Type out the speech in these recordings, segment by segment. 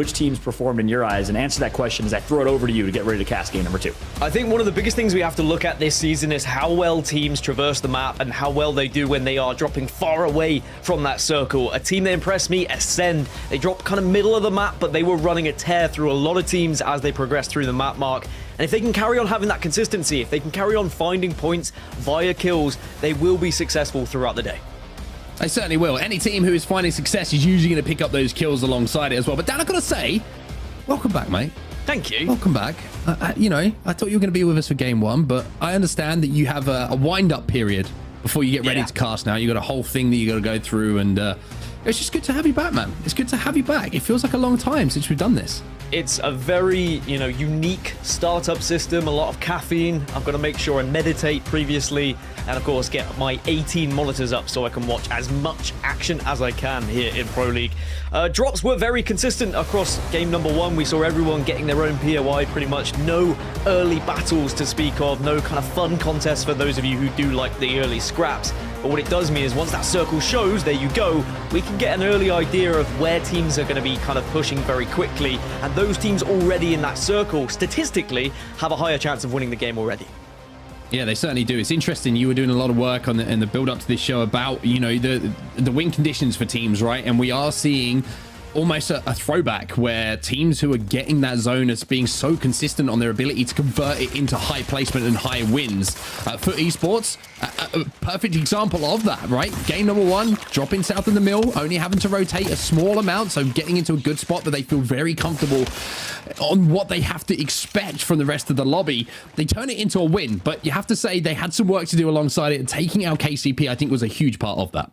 which teams performed in your eyes, and answer that question as I throw it over to you to get ready to cast game number 2. I think one of the biggest things we have to look at this season is how well teams traverse the map and how well they do when they are dropping far away from that circle. A team that impressed me, Ascend, they dropped kind of middle of the map, but they were running a tear through a lot of teams as they progressed through the map mark. And if they can carry on having that consistency, if they can carry on finding points via kills, they will be successful throughout the day. They certainly will. Any team who is finding success is usually going to pick up those kills alongside it as well. But Dan, I've got to say, welcome back, mate. Thank you. Welcome back. You know, I thought you were going to be with us for game 1, but I understand that you have a wind-up period before you get ready to cast now. You got a whole thing that you got to go through, and it's just good to have you back, man. It's good to have you back. It feels like a long time since we've done this. It's a very, unique startup system, a lot of caffeine. I've got to make sure I meditate previously, and of course get my 18 monitors up so I can watch as much action as I can here in Pro League. Drops were very consistent across game number 1. We saw everyone getting their own POI pretty much. No early battles to speak of, no kind of fun contests for those of you who do like the early scraps. But what it does mean is once that circle shows, there you go, we can get an early idea of where teams are going to be kind of pushing very quickly. And those teams already in that circle, statistically, have a higher chance of winning the game already. Yeah, they certainly do. It's interesting. You were doing a lot of work on in the build up to this show about, the win conditions for teams, right? And we are seeing almost a throwback where teams who are getting that zone as being so consistent on their ability to convert it into high placement and high wins. For esports, a perfect example of that, right? Game number 1, dropping south in the mill, only having to rotate a small amount, so getting into a good spot that they feel very comfortable on what they have to expect from the rest of the lobby. They turn it into a win, but you have to say they had some work to do alongside it, and taking out KCP, I think, was a huge part of that.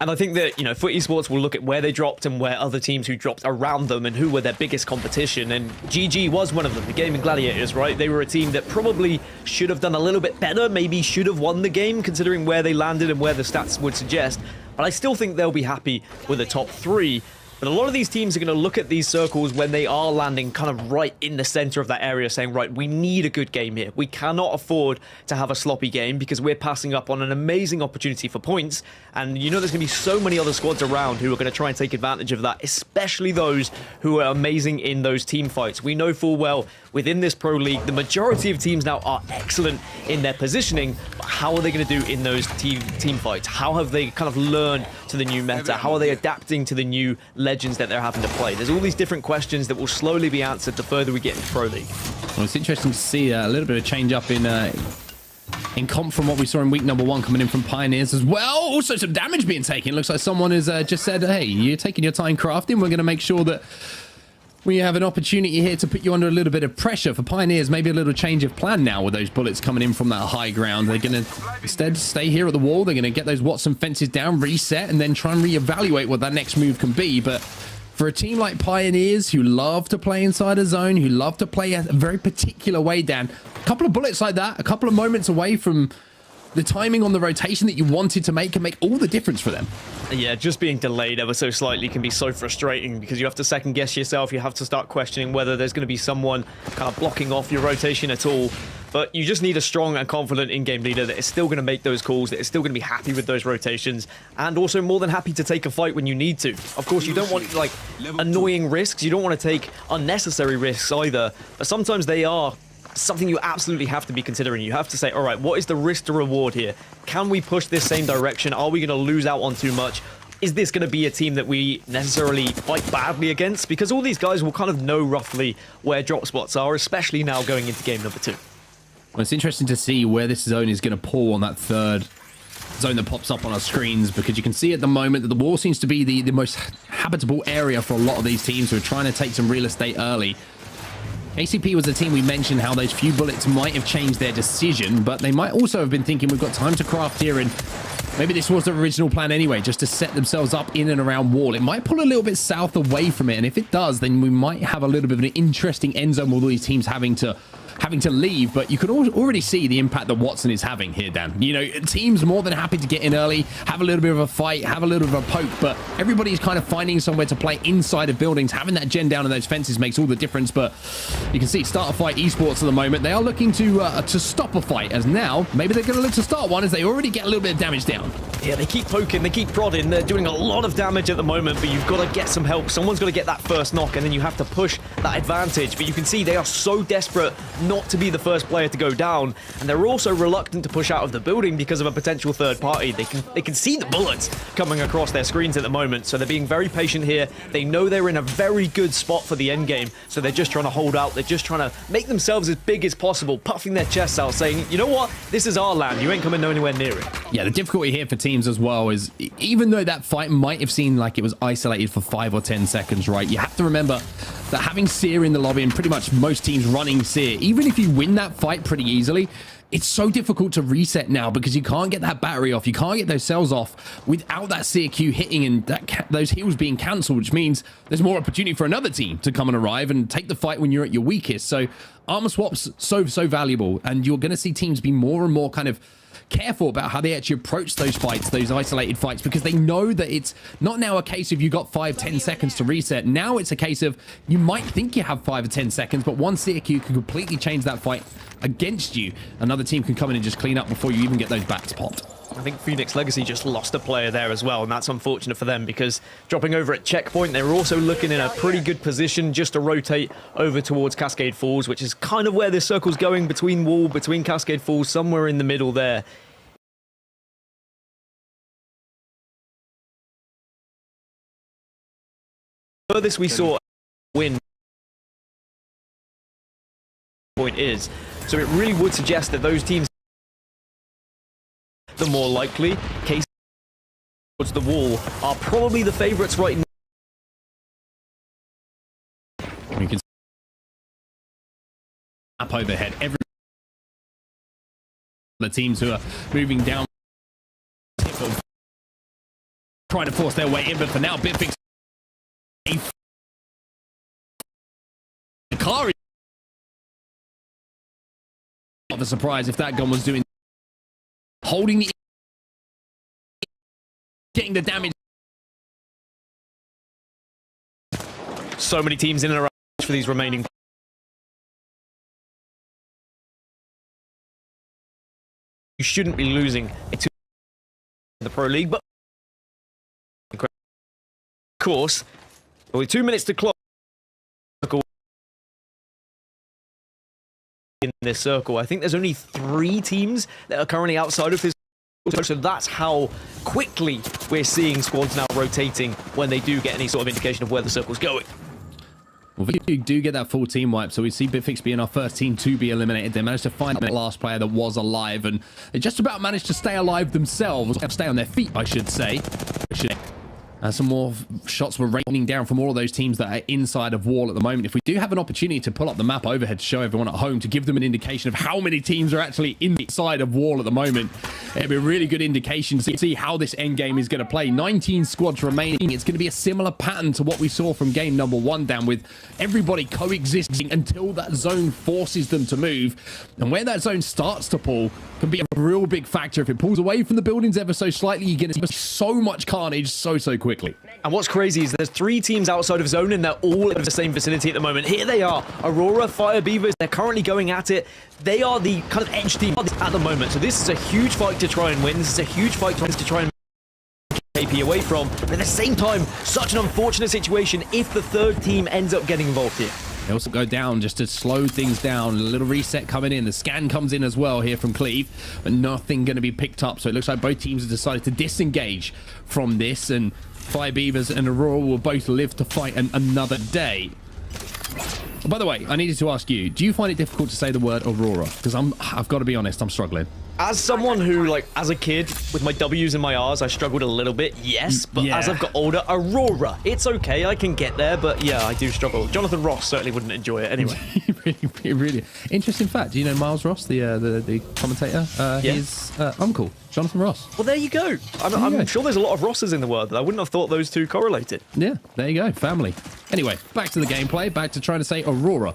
And I think that, for esports, we'll look at where they dropped and where other teams who dropped around them and who were their biggest competition. And GG was one of them, the Gaming Gladiators, right? They were a team that probably should have done a little bit better, maybe should have won the game, considering where they landed and where the stats would suggest. But I still think they'll be happy with the top 3. But a lot of these teams are going to look at these circles when they are landing kind of right in the center of that area, saying, right, we need a good game here. We cannot afford to have a sloppy game because we're passing up on an amazing opportunity for points. And there's going to be so many other squads around who are going to try and take advantage of that, especially those who are amazing in those team fights. We know full well within this Pro League, the majority of teams now are excellent in their positioning. But how are they going to do in those team fights? How have they kind of learned to the new meta? How are they adapting to the new legends that they're having to play? There's all these different questions that will slowly be answered the further we get into Pro League. Well, it's interesting to see a little bit of change up in comp from what we saw in week number 1 coming in from Pioneers as well. Also some damage being taken. Looks like someone has just said, hey, you're taking your time crafting. We're going to make sure that we have an opportunity here to put you under a little bit of pressure. For Pioneers, maybe a little change of plan now with those bullets coming in from that high ground. They're going to instead stay here at the wall. They're going to get those Watson fences down, reset, and then try and reevaluate what that next move can be. But for a team like Pioneers, who love to play inside a zone, who love to play a very particular way, Dan, a couple of bullets like that, a couple of moments away from the timing on the rotation that you wanted to make can make all the difference for them. Yeah, just being delayed ever so slightly can be so frustrating because you have to second guess yourself. You have to start questioning whether there's going to be someone kind of blocking off your rotation at all. But you just need a strong and confident in-game leader that is still going to make those calls, that is still going to be happy with those rotations, and also more than happy to take a fight when you need to. Of course, you don't want like annoying risks. You don't want to take unnecessary risks either. But sometimes they are something you absolutely have to be considering. You have to say, all right, what is the risk to reward here? Can we push this same direction? Are we going to lose out on too much? Is this going to be a team that we necessarily fight badly against? Because all these guys will kind of know roughly where drop spots are, especially now going into game number 2. Well, it's interesting to see where this zone is going to pull on that third zone that pops up on our screens, because you can see at the moment that the wall seems to be the most habitable area for a lot of these teams who are trying to take some real estate early. ACP was a team we mentioned how those few bullets might have changed their decision, but they might also have been thinking we've got time to craft here, and maybe this was the original plan anyway, just to set themselves up in and around wall. It might pull a little bit south away from it, and if it does, then we might have a little bit of an interesting end zone with all these teams having to having to leave, but you could already see the impact that Watson is having here, Dan. You know, teams more than happy to get in early, have a little bit of a fight, have a little bit of a poke, but everybody's kind of finding somewhere to play inside of buildings. Having that gen down in those fences makes all the difference, but you can see start a fight esports at the moment. They are looking to stop a fight, as now maybe they're going to look to start one as they already get a little bit of damage down. Yeah, they keep poking, they keep prodding, they're doing a lot of damage at the moment, but you've got to get some help. Someone's got to get that first knock, and then you have to push that advantage. But you can see they are so desperate not to be the first player to go down, and they're also reluctant to push out of the building because of a potential third party. They can see the bullets coming across their screens at the moment, so they're being very patient here. They know they're in a very good spot for the end game, so they're just trying to hold out. They're just trying to make themselves as big as possible, puffing their chests out, saying, you know what, this is our land, you ain't coming anywhere near it. Yeah, the difficulty here for teams as well is, even though that fight might have seemed like it was isolated for 5 or 10 seconds, right, you have to remember that having Seer in the lobby, and pretty much most teams running Seer, even if you win that fight pretty easily, it's so difficult to reset now because you can't get that battery off, you can't get those cells off without that Seer Q hitting and those heals being cancelled, which means there's more opportunity for another team to come and arrive and take the fight when you're at your weakest. So armor swaps so valuable, and you're going to see teams be more and more kind of careful about how they actually approach those fights, those isolated fights, because they know that it's not now a case of you got 5-10 seconds to reset. Now it's a case of you might think you have 5 or 10 seconds, but one CQ can completely change that fight against you. Another team can come in and just clean up before you even get those backs popped. I think Phoenix Legacy just lost a player there as well, and that's unfortunate for them because dropping over at checkpoint, they're also looking in a pretty good position just to rotate over towards Cascade Falls, which is kind of where this circle's going, between wall, between Cascade Falls, somewhere in the middle there. Furthest we saw win point is, so it really would suggest that those teams, the more likely case towards the wall, are probably the favorites right now. You can see up overhead every the teams who are moving down trying to force their way in, but for now Bitfix the car is of a surprise if that gun was doing holding the getting the damage. So many teams in and around for these remaining. You shouldn't be losing to the Pro League, but of course, with 2 minutes to clock in this circle, I think there's only 3 teams that are currently outside of this. So that's how quickly we're seeing squads now rotating when they do get any sort of indication of where the circle's going. Well, if you do get that full team wipe, so we see Bitfix being our first team to be eliminated. They managed to find the last player that was alive, and they just about managed to stay alive themselves, stay on their feet, I should say. Some more shots were raining down from all of those teams that are inside of wall at the moment. If we do have an opportunity to pull up the map overhead to show everyone at home, to give them an indication of how many teams are actually inside of wall at the moment, it'd be a really good indication to see how this end game is going to play. 19 squads remaining. It's going to be a similar pattern to what we saw from game number 1, down with everybody coexisting until that zone forces them to move. And where that zone starts to pull can be a real big factor. If it pulls away from the buildings ever so slightly, you're going to see so much carnage so quickly. And what's crazy is there's 3 teams outside of zone and they're all in the same vicinity at the moment. Here they are, Aurora, Fire Beavers, they're currently going at it. They are the kind of edge team at the moment. So this is a huge fight to try and win. This is a huge fight to try and take KP away from. But at the same time, such an unfortunate situation if the third team ends up getting involved here. They also go down just to slow things down. A little reset coming in. The scan comes in as well here from Cleve, but nothing going to be picked up. So it looks like both teams have decided to disengage from this, and Fire Beavers and Aurora will both live to fight another day. By the way, I needed to ask you, do you find it difficult to say the word Aurora? Because I've got to be honest, I'm struggling. As someone who, like, as a kid, with my W's and my R's, I struggled a little bit, yes. But as I've got older, Aurora, it's okay, I can get there. But yeah, I do struggle. Jonathan Ross certainly wouldn't enjoy it anyway. really interesting fact. Do you know Miles Ross, the commentator? His uncle, Jonathan Ross. Well, there you go. I'm sure there's a lot of Rosses in the world. I wouldn't have thought those two correlated. Yeah, there you go. Family. Anyway, back to the gameplay. Back to trying to say Aurora.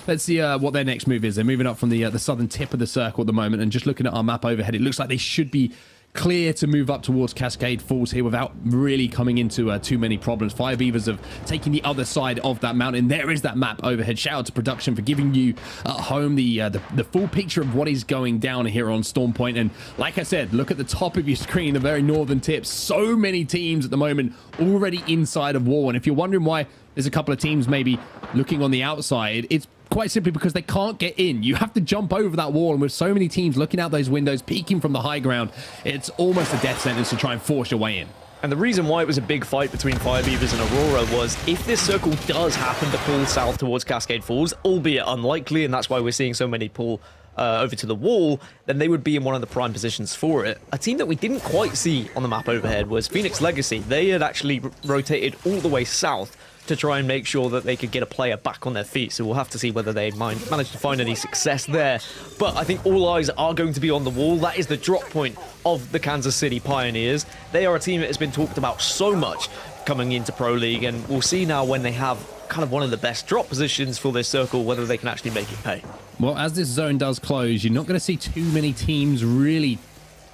Let's see what their next move is. They're moving up from the southern tip of the circle at the moment, and just looking at our map overhead, it looks like they should be clear to move up towards Cascade Falls here without really coming into too many problems. Fire Beavers have taken the other side of that mountain. There is that map overhead. Shout out to production for giving you at home the full picture of what is going down here on Storm Point. And like I said, look at the top of your screen, the very northern tip. So many teams at the moment already inside of wall. And if you're wondering why there's a couple of teams maybe looking on the outside, it's quite simply because they can't get in. You have to jump over that wall, and with so many teams looking out those windows, peeking from the high ground, it's almost a death sentence to try and force your way in. And the reason why it was a big fight between Fire Beavers and Aurora was if this circle does happen to pull south towards Cascade Falls, albeit unlikely, and that's why we're seeing so many pull over to the wall, then they would be in one of the prime positions for it. A team that we didn't quite see on the map overhead was Phoenix Legacy. They had actually rotated all the way south to try and make sure that they could get a player back on their feet. So we'll have to see whether they manage to find any success there. But I think all eyes are going to be on the wall. That is the drop point of the Kansas City Pioneers. They are a team that has been talked about so much coming into Pro League, and we'll see now when they have kind of one of the best drop positions for this circle, whether they can actually make it pay. Well, as this zone does close, you're not going to see too many teams really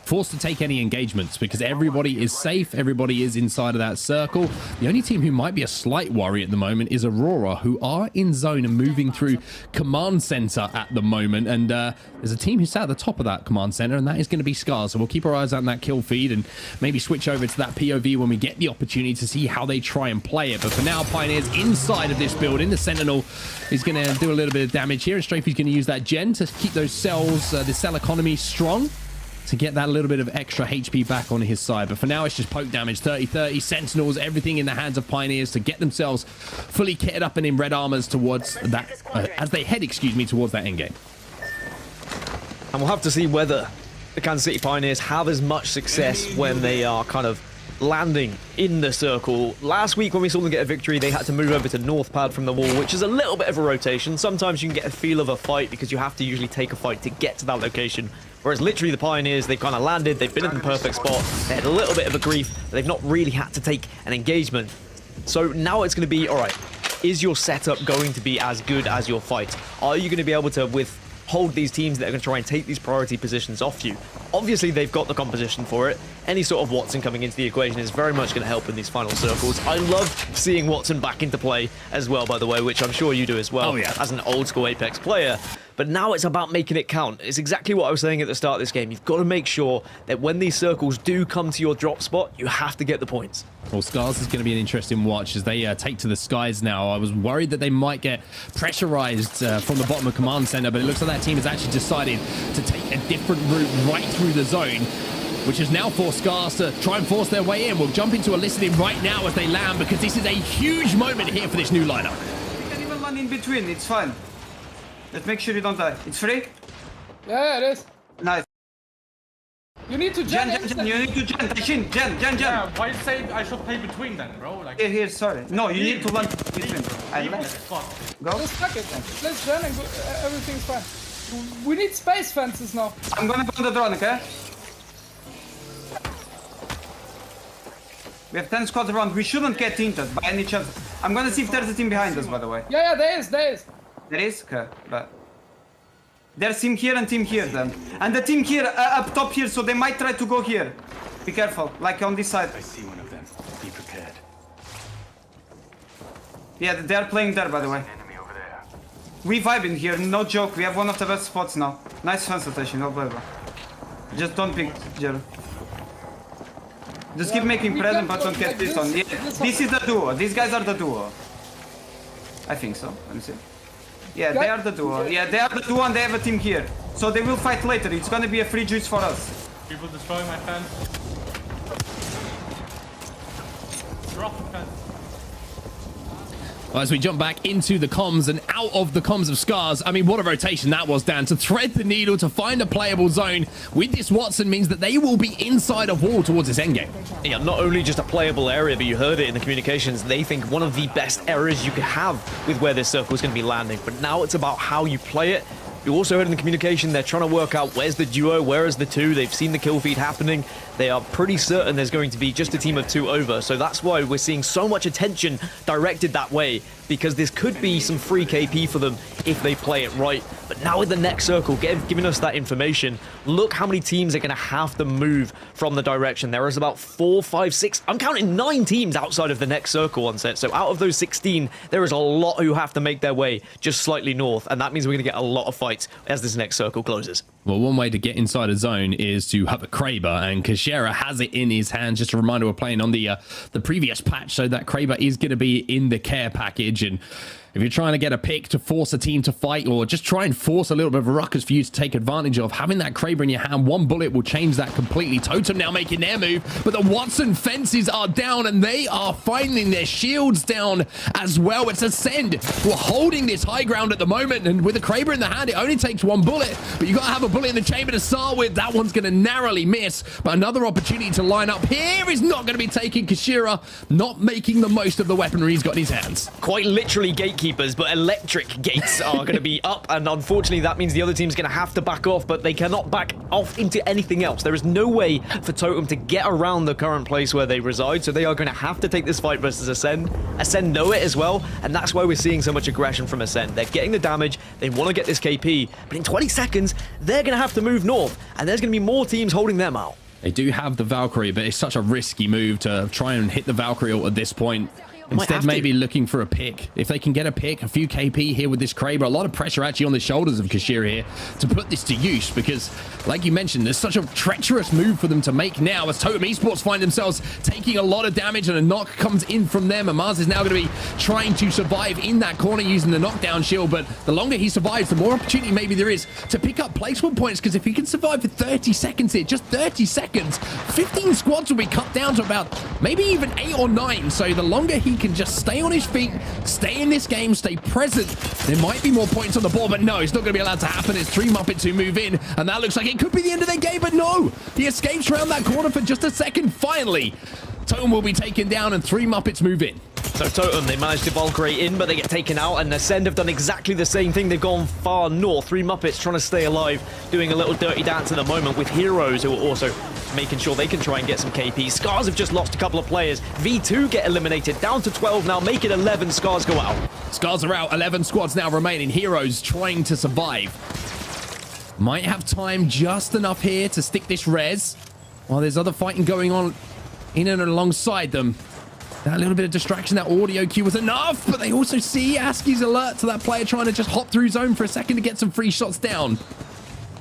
forced to take any engagements because everybody is safe. Everybody is inside of that circle. The only team who might be a slight worry at the moment is Aurora, who are in zone and moving through command center at the moment. And there's a team who's sat at the top of that command center, and that is going to be Scars. So we'll keep our eyes out on that kill feed and maybe switch over to that POV when we get the opportunity to see how they try and play it. But for now, Pioneers inside of this building. The Sentinel is going to do a little bit of damage here, and Strafey's going to use that gen to keep those cells, the cell economy strong, to get that little bit of extra HP back on his side. But for now, it's just poke damage. 30-30, Sentinels, everything in the hands of Pioneers to get themselves fully kitted up and in red armors towards that, as they head, towards that endgame. And we'll have to see whether the Kansas City Pioneers have as much success when they are kind of landing in the circle. Last week when we saw them get a victory, they had to move over to North Pad from the wall, which is a little bit of a rotation. Sometimes you can get a feel of a fight because you have to usually take a fight to get to that location. Whereas literally the Pioneers, they've kind of landed, they've been in the perfect spot, they had a little bit of a grief, but they've not really had to take an engagement. So now it's going to be, all right, is your setup going to be as good as your fight? Are you going to be able to withhold these teams that are going to try and take these priority positions off you? Obviously, they've got the composition for it. Any sort of Watson coming into the equation is very much going to help in these final circles. I love seeing Watson back into play as well, by the way, which I'm sure you do as well, as an old school Apex player. But now it's about making it count. It's exactly what I was saying at the start of this game. You've got to make sure that when these circles do come to your drop spot, you have to get the points. Well, Scars is going to be an interesting watch as they take to the skies now. I was worried that they might get pressurized from the bottom of command center, but it looks like that team has actually decided to take a different route right through the zone, which has now forced Scars to try and force their way in. We'll jump into a listening right now as they land, because this is a huge moment here for this new lineup. You can even land in between, it's fine. Let's make sure you don't die. It's free? Yeah, it is. Nice. You need to gen. You need to gen. Tashin, gen. Yeah, why you say I should play between then, bro? Like, Here, sorry. No, you need to land between. I land. Go. Just fuck it. Let's gen and go, everything's fine. We need space fences now. I'm gonna go on the drone, okay? We have 10 squads around. We shouldn't get tinted by any chance. I'm gonna see if there's a team behind us, by the way. Yeah, there is. There is? Okay, but... There's team here and team here then. And the team here, up top here, so they might try to go here. Be careful, like on this side. I see one of them. Be prepared. Yeah, they're playing there, by the way. Enemy over there. We vibe in here, no joke. We have one of the best spots now. Nice fence rotation, no blah. Just don't pick Jero. Just keep making present, but don't get this on. Yeah, this is the duo. These guys are the duo. I think so. Let me see. Yeah, they are the duo. Yeah, they are the duo and they have a team here. So they will fight later. It's gonna be a free juice for us. people destroying my fence. Drop the fence. Well, as we jump back into the comms and out of the comms of Scars, I mean, what a rotation that was, Dan. To thread the needle, to find a playable zone with this Watson means that they will be inside of wall towards this endgame. Yeah, not only just a playable area, but you heard it in the communications. They think one of the best areas you could have with where this circle is going to be landing. But now it's about how you play it. You also heard in the communication they're trying to work out where's the duo, where is the two. They've seen the kill feed happening. They are pretty certain there's going to be just a team of 2 over. So that's why we're seeing so much attention directed that way, because this could be some free KP for them if they play it right. But now with the next circle giving us that information, look how many teams are going to have to move from the direction. There is about 4, 5, 6, I'm counting 9 teams outside of the next circle on set. So out of those 16, there is a lot who have to make their way just slightly north. And that means we're going to get a lot of fights as this next circle closes. Well, one way to get inside a zone is to have a Kraber, and Kashera has it in his hands. Just a reminder, we're playing on the previous patch, so that Kraber is going to be in the care package. And if you're trying to get a pick to force a team to fight, or just try and force a little bit of a ruckus for you to take advantage of, having that Kraber in your hand, one bullet will change that completely. Totem now making their move, but the Watson fences are down, and they are finding their shields down as well. It's Ascend who are holding this high ground at the moment, and with a Kraber in the hand, it only takes 1 bullet, but you got to have a bullet in the chamber to start with. That one's going to narrowly miss, but another opportunity to line up here is not going to be taken. Kashira not making the most of the weaponry he's got in his hands. Quite literally gatekeepers, but electric gates are going to be up, and unfortunately that means the other team's going to have to back off, but they cannot back off into anything else. There is no way for Totem to get around the current place where they reside, so they are going to have to take this fight versus Ascend. Ascend know it as well, and that's why we're seeing so much aggression from Ascend. They're getting the damage, they want to get this KP, but in 20 seconds, they're going to have to move north, and there's going to be more teams holding them out. They do have the Valkyrie, but it's such a risky move to try and hit the Valkyrie ult at this point. Instead, maybe looking for a pick. If they can get a pick, a few KP here with this Kraber, a lot of pressure actually on the shoulders of Kashira here to put this to use, because, like you mentioned, there's such a treacherous move for them to make now as Totem Esports find themselves taking a lot of damage, and a knock comes in from them. And Mars is now going to be trying to survive in that corner using the knockdown shield, but the longer he survives, the more opportunity maybe there is to pick up placement points, because if he can survive for 30 seconds here, just 30 seconds, 15 squads will be cut down to about maybe even 8 or 9. So the longer he can just stay on his feet, stay in this game, stay present, there might be more points on the board, but no, it's not going to be allowed to happen. It's 3 Muppets who move in, and that looks like it could be the end of their game, but no, he escapes around that corner for just a second. Finally, Totem will be taken down, and 3 Muppets move in. So Totem, they managed to Valkyrie in, but they get taken out, and Ascend have done exactly the same thing. They've gone far north. 3 Muppets trying to stay alive, doing a little dirty dance at the moment with Heroes, who are also making sure they can try and get some KP. Scars have just lost a couple of players. V2 get eliminated, down to 12 now, make it 11. Scars go out. Scars are out, 11 squads now remaining. Heroes trying to survive. Might have time just enough here to stick this res, while there's other fighting going on in and alongside them. That little bit of distraction, that audio cue was enough, but they also see Aski's alert to that player trying to just hop through zone for a second to get some free shots down.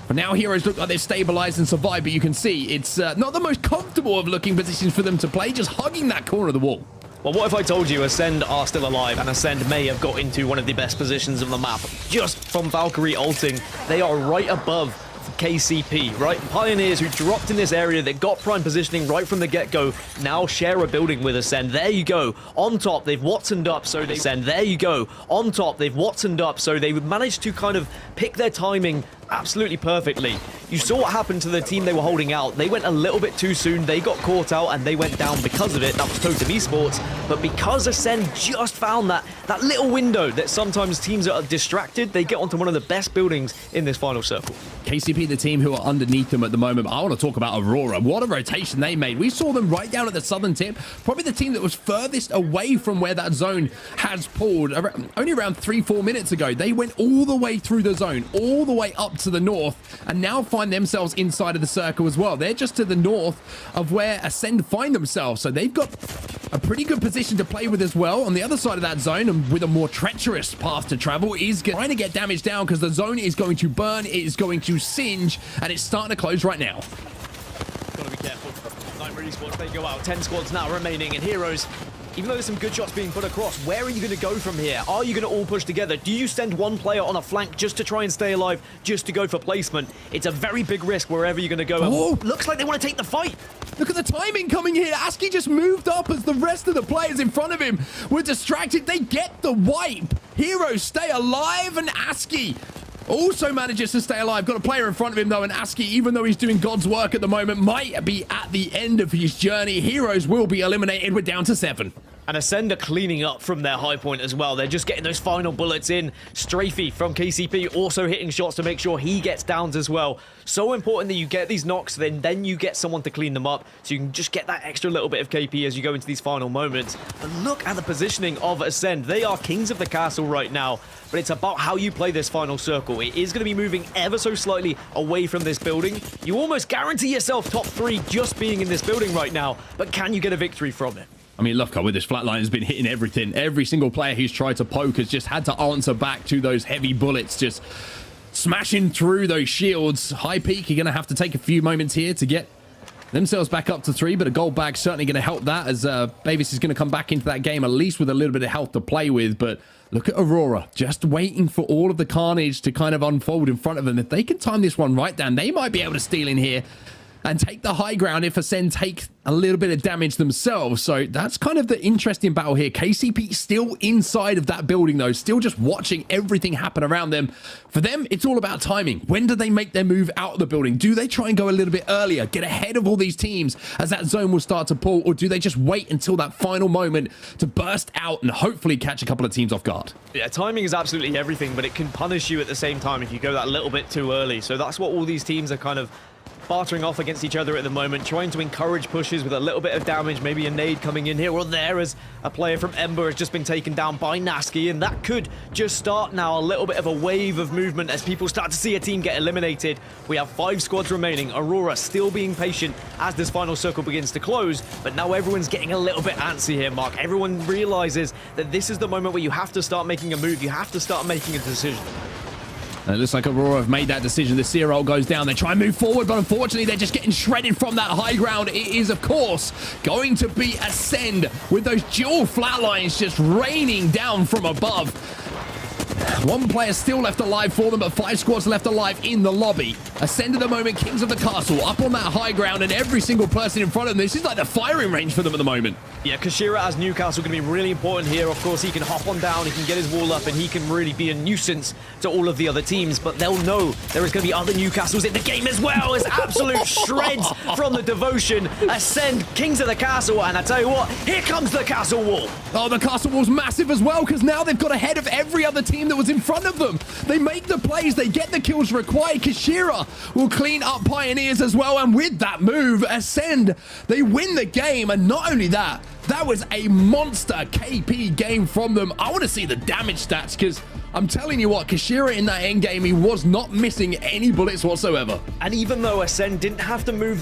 But now Heroes look like they've stabilized and survived, but you can see it's not the most comfortable of looking positions for them to play, just hugging that corner of the wall. Well, what if I told you Ascend are still alive, and Ascend may have got into one of the best positions on the map just from Valkyrie ulting? They are right above KCP, right? Pioneers who dropped in this area that got prime positioning right from the get-go now share a building with Ascend. There you go. On top, they've Watsoned up, so they Ascend. There you go. On top, they've Watsoned up, so they managed to kind of pick their timing absolutely perfectly. You saw what happened to the team they were holding out. They went a little bit too soon. They got caught out and they went down because of it. That was Totem Esports. But because Ascend just found that little window that sometimes teams are distracted, they get onto one of the best buildings in this final circle. KCP, the team who are underneath them at the moment. I want to talk about Aurora. What a rotation they made. We saw them right down at the southern tip. Probably the team that was furthest away from where that zone has pulled. Only around 3-4 minutes ago, they went all the way through the zone, all the way up to the north, and now find themselves inside of the circle as well. They're just to the north of where Ascend find themselves, so they've got a pretty good position to play with as well. On the other side of that zone, and with a more treacherous path to travel, is trying to get damage down because the zone is going to burn, it is going to singe, and it's starting to close right now. Gotta be careful. Nightmare Esports, they go out. 10 squads now remaining, and Heroes even though there's some good shots being put across, where are you going to go from here? Are you going to all push together? Do you send one player on a flank just to try and stay alive, just to go for placement? It's a very big risk wherever you're going to go. Oh. And looks like they want to take the fight. Look at the timing coming here. ASCII just moved up as the rest of the players in front of him were distracted. They get the wipe. Heroes stay alive, and ASCII also manages to stay alive. Got a player in front of him, though, and ASCII, even though he's doing God's work at the moment, might be at the end of his journey. Heroes will be eliminated. We're down to 7. And Ascend are cleaning up from their high point as well. They're just getting those final bullets in. Strafey from KCP also hitting shots to make sure he gets downs as well. So important that you get these knocks, then you get someone to clean them up, so you can just get that extra little bit of KP as you go into these final moments. But look at the positioning of Ascend. They are kings of the castle right now, but it's about how you play this final circle. It is going to be moving ever so slightly away from this building. You almost guarantee yourself top 3 just being in this building right now, but can you get a victory from it? I mean, Lufka with this flatline has been hitting everything. Every single player who's tried to poke has just had to answer back to those heavy bullets, just smashing through those shields. High Peak, you're going to have to take a few moments here to get themselves back up to 3, but a gold bag certainly going to help that, as Bavis is going to come back into that game at least with a little bit of health to play with. But look at Aurora, just waiting for all of the carnage to kind of unfold in front of them. If they can time this one right down, they might be able to steal in here and take the high ground if Ascend take a little bit of damage themselves. So that's kind of the interesting battle here. KCP still inside of that building, though, still just watching everything happen around them. For them, it's all about timing. When do they make their move out of the building? Do they try and go a little bit earlier, get ahead of all these teams as that zone will start to pull, or do they just wait until that final moment to burst out and hopefully catch a couple of teams off guard? Yeah, timing is absolutely everything, but it can punish you at the same time if you go that little bit too early. So that's what all these teams are kind of bartering off against each other at the moment, trying to encourage pushes with a little bit of damage, maybe a nade coming in here or there, as a player from Ember has just been taken down by Nasky, and that could just start now a little bit of a wave of movement as people start to see a team get eliminated. We have 5 squads remaining. Aurora still being patient as this final circle begins to close, but now everyone's getting a little bit antsy here, Mark. Everyone realizes that this is the moment where you have to start making a move, you have to start making a decision. And it looks like Aurora have made that decision. The Searol goes down. They try and move forward, but unfortunately, they're just getting shredded from that high ground. It is, of course, going to be Ascend with those dual flatlines just raining down from above. 1 player still left alive for them, but 5 squads left alive in the lobby. Ascend at the moment, kings of the castle, up on that high ground, and every single person in front of them. This is like the firing range for them at the moment. Yeah, Kashira as Newcastle going to be really important here. Of course, he can hop on down, he can get his wall up, and he can really be a nuisance to all of the other teams. But they'll know there is going to be other Newcastles in the game as well. As absolute shreds from the devotion. Ascend, kings of the castle, and I tell you what, here comes the castle wall. Oh, the castle wall's massive as well, because now they've got ahead of every other team that was in front of them. They make the plays, they get the kills required. Kashira will clean up Pioneers as well, and with that move, Ascend, they win the game. And not only that, that was a monster KP game from them. I want to see the damage stats, because I'm telling you what, Kashira in that end game, he was not missing any bullets whatsoever. And even though Ascend didn't have to move